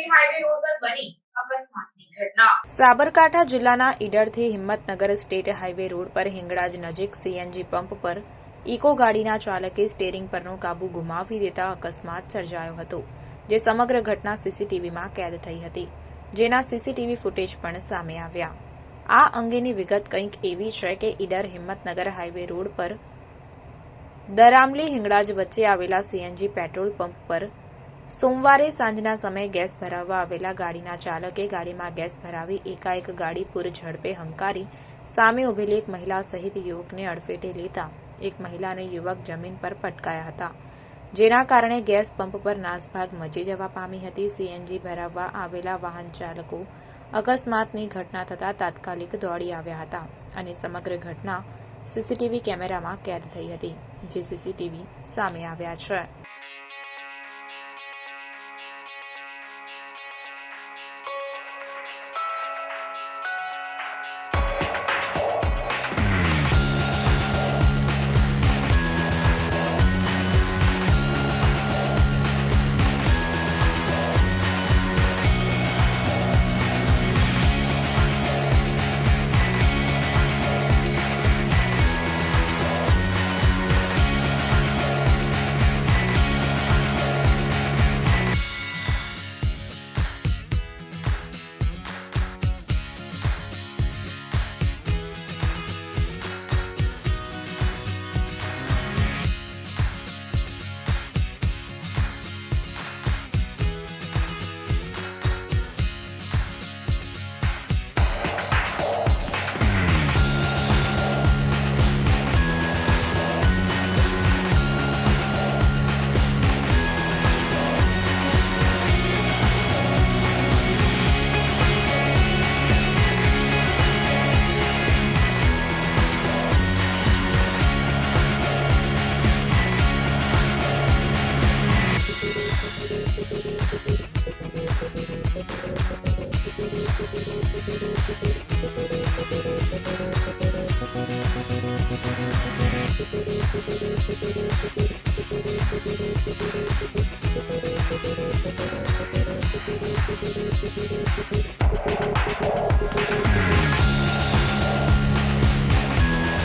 State highway road પર બની અકસ્માતની ઘટના। સાબરકાંઠા જિલ્લાના ઈડરથી હિંમતનગર સ્ટેટ હાઈવે રોડ પર હિંગળાજ નજીક સીએનજી પંપ પર ઇકો ગાડીના ચાલકે સ્ટીયરિંગ પરનો કાબુ ગુમાવી દેતા અકસ્માત સર્જાયો હતો, જે સમગ્ર ઘટના સીસીટીવીમાં કેદ થઈ હતી, જેના સીસીટીવી ફૂટેજ પણ સામે આવ્યા। આ અંગેની વિગત કંઈક એવી છે કે ઈડર હિંમતનગર હાઈવે રોડ પર દરામલી હિંગળાજ વચ્ચે આવેલા સીએનજી પેટ્રોલ પંપ પર સોમવારે સાંજના સમયે ગેસ ભરાવવા આવેલા ગાડીના ચાલકે ગાડીમાં ગેસ ભરાવી એકાએક ગાડી પૂર ઝડપે હંકારી સામે ઉભેલી એક મહિલા સહિત યુવકને અડફેટે લેતા એક મહિલા અને યુવક જમીન પર પટકાયા હતા, જેના કારણે ગેસ પંપ પર નાસભાગ મચી જવા પામી હતી। સીએનજી ભરાવવા આવેલા વાહન ચાલકો અકસ્માતની ઘટના થતાં તાત્કાલિક દોડી આવ્યા હતા અને સમગ્ર ઘટના સીસીટીવી કેમેરામાં કેદ થઈ હતી, જે સીસીટીવી સામે આવ્યા છે।